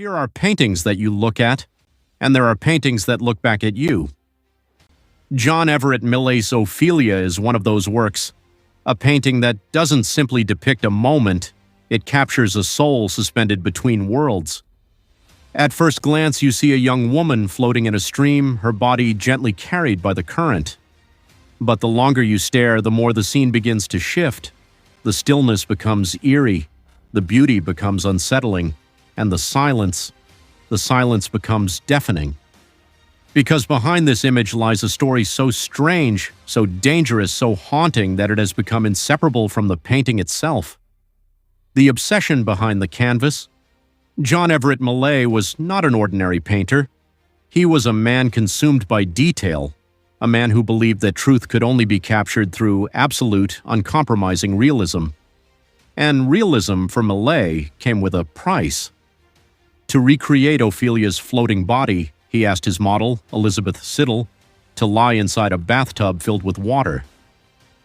Here are paintings that you look at, and there are paintings that look back at you. John Everett Millet's Ophelia is one of those works, a painting that doesn't simply depict a moment, it captures a soul suspended between worlds. At first glance, you see a young woman floating in a stream, her body gently carried by the current. But the longer you stare, the more the scene begins to shift. The stillness becomes eerie, the beauty becomes unsettling, and the silence becomes deafening. Because behind this image lies a story so strange, so dangerous, so haunting that it has become inseparable from the painting itself. The obsession behind the canvas. John Everett Millet was not an ordinary painter. He was a man consumed by detail, a man who believed that truth could only be captured through absolute, uncompromising realism. And realism for Millet came with a price. To recreate Ophelia's floating body, he asked his model, Elizabeth Siddal, to lie inside a bathtub filled with water.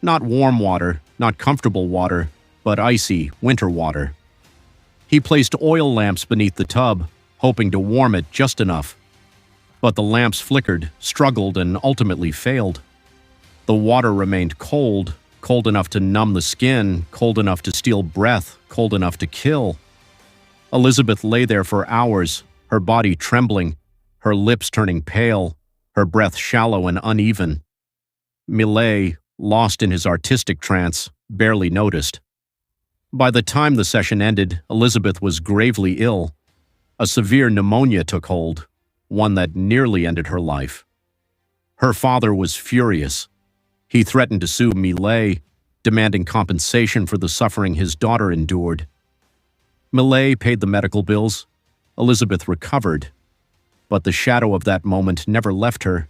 Not warm water, not comfortable water, but icy, winter water. He placed oil lamps beneath the tub, hoping to warm it just enough. But the lamps flickered, struggled, and ultimately failed. The water remained cold, cold enough to numb the skin, cold enough to steal breath, cold enough to kill. Elizabeth lay there for hours, her body trembling, her lips turning pale, her breath shallow and uneven. Millet, lost in his artistic trance, barely noticed. By the time the session ended, Elizabeth was gravely ill. A severe pneumonia took hold, one that nearly ended her life. Her father was furious. He threatened to sue Millet, demanding compensation for the suffering his daughter endured. Millet paid the medical bills. Elizabeth recovered. But the shadow of that moment never left her,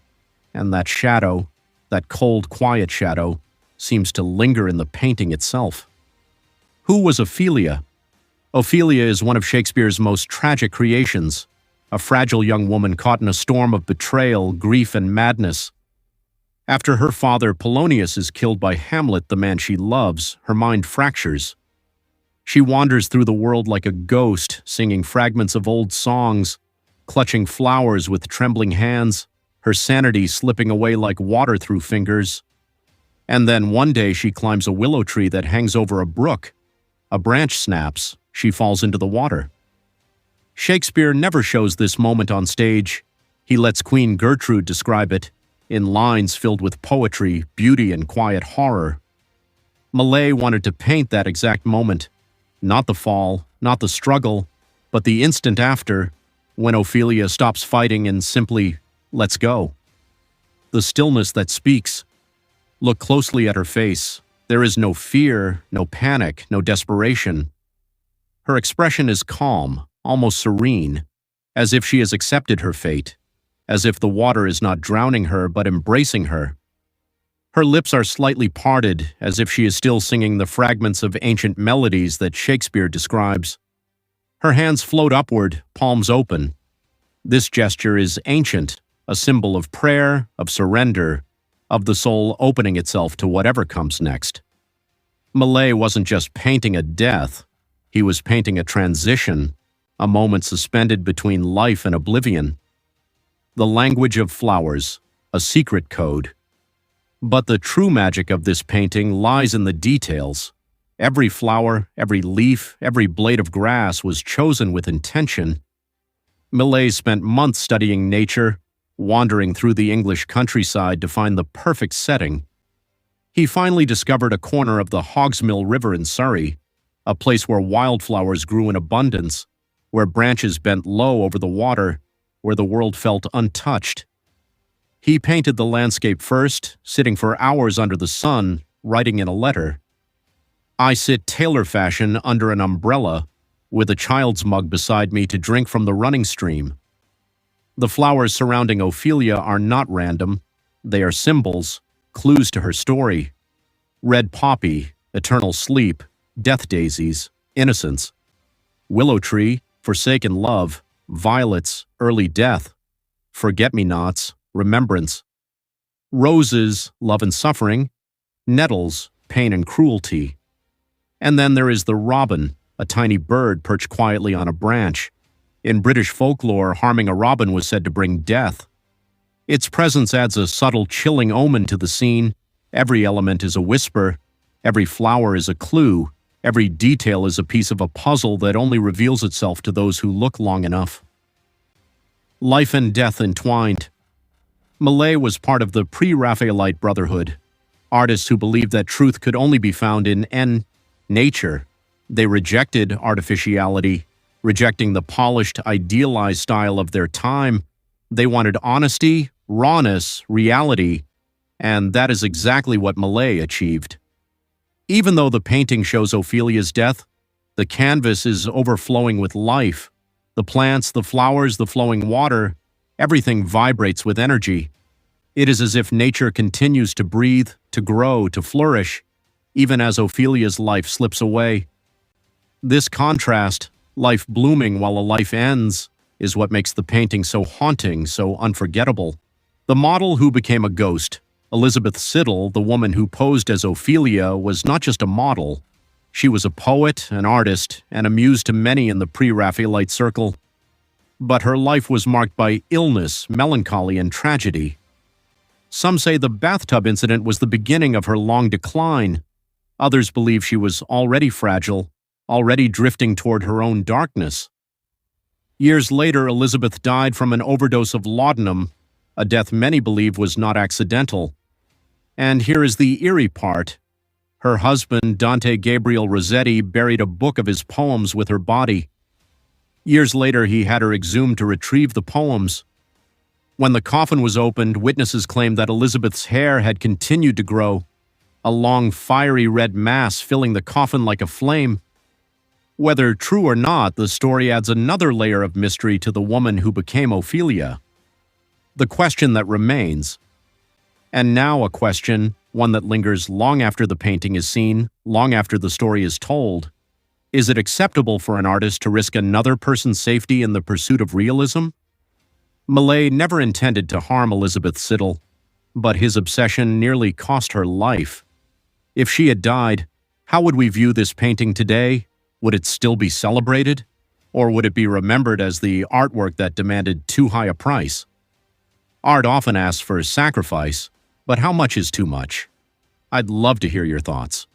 and that shadow, that cold, quiet shadow, seems to linger in the painting itself. Who was Ophelia? Ophelia is one of Shakespeare's most tragic creations, a fragile young woman caught in a storm of betrayal, grief, and madness. After her father Polonius is killed by Hamlet, the man she loves, her mind fractures. She wanders through the world like a ghost, singing fragments of old songs, clutching flowers with trembling hands, her sanity slipping away like water through fingers. And then one day she climbs a willow tree that hangs over a brook. A branch snaps, she falls into the water. Shakespeare never shows this moment on stage. He lets Queen Gertrude describe it, in lines filled with poetry, beauty, and quiet horror. Millet wanted to paint that exact moment, not the fall, not the struggle, but the instant after, when Ophelia stops fighting and simply lets go. The stillness that speaks. Look closely at her face. There is no fear, no panic, no desperation. Her expression is calm, almost serene, as if she has accepted her fate, as if the water is not drowning her but embracing her. Her lips are slightly parted, as if she is still singing the fragments of ancient melodies that Shakespeare describes. Her hands float upward, palms open. This gesture is ancient, a symbol of prayer, of surrender, of the soul opening itself to whatever comes next. Millet wasn't just painting a death, he was painting a transition, a moment suspended between life and oblivion. The language of flowers, a secret code. But the true magic of this painting lies in the details. Every flower, every leaf, every blade of grass was chosen with intention. Millet spent months studying nature, wandering through the English countryside to find the perfect setting. He finally discovered a corner of the Hogsmill River in Surrey, a place where wildflowers grew in abundance, where branches bent low over the water, where the world felt untouched. He painted the landscape first, sitting for hours under the sun, writing in a letter. I sit tailor fashion under an umbrella, with a child's mug beside me to drink from the running stream. The flowers surrounding Ophelia are not random. They are symbols, clues to her story. Red poppy, eternal sleep, death daisies, innocence. Willow tree, forsaken love, violets, early death, forget-me-nots, remembrance. Roses, love and suffering. Nettles, pain and cruelty. And then there is the robin, a tiny bird perched quietly on a branch, In British folklore, harming a robin was said to bring death. Its presence adds a subtle, chilling omen to the scene. Every element is a whisper, every flower is a clue, every detail is a piece of a puzzle that only reveals itself to those who look long enough. Life and death entwined. Millet was part of the Pre-Raphaelite Brotherhood, artists who believed that truth could only be found in nature. They rejected artificiality, rejecting the polished, idealized style of their time. They wanted honesty, rawness, reality, and that is exactly what Millet achieved. Even though the painting shows Ophelia's death, the canvas is overflowing with life. The plants, the flowers, the flowing water, everything vibrates with energy. It is as if nature continues to breathe, to grow, to flourish, even as Ophelia's life slips away. This contrast, life blooming while a life ends, is what makes the painting so haunting, so unforgettable. The model who became a ghost, Elizabeth Siddal, the woman who posed as Ophelia, was not just a model. She was a poet, an artist, and a muse to many in the Pre-Raphaelite circle. But her life was marked by illness, melancholy, and tragedy. Some say the bathtub incident was the beginning of her long decline. Others believe she was already fragile, already drifting toward her own darkness. Years later, Elizabeth died from an overdose of laudanum, a death many believe was not accidental. And here is the eerie part. Her husband, Dante Gabriel Rossetti, buried a book of his poems with her body. Years later, he had her exhumed to retrieve the poems. When the coffin was opened, witnesses claimed that Elizabeth's hair had continued to grow, a long, fiery red mass filling the coffin like a flame. Whether true or not, the story adds another layer of mystery to the woman who became Ophelia. The question that remains, and now a question, one that lingers long after the painting is seen, long after the story is told. Is it acceptable for an artist to risk another person's safety in the pursuit of realism? Millet never intended to harm Elizabeth Siddal, but his obsession nearly cost her life. If she had died, how would we view this painting today? Would it still be celebrated? Or would it be remembered as the artwork that demanded too high a price? Art often asks for sacrifice, but how much is too much? I'd love to hear your thoughts.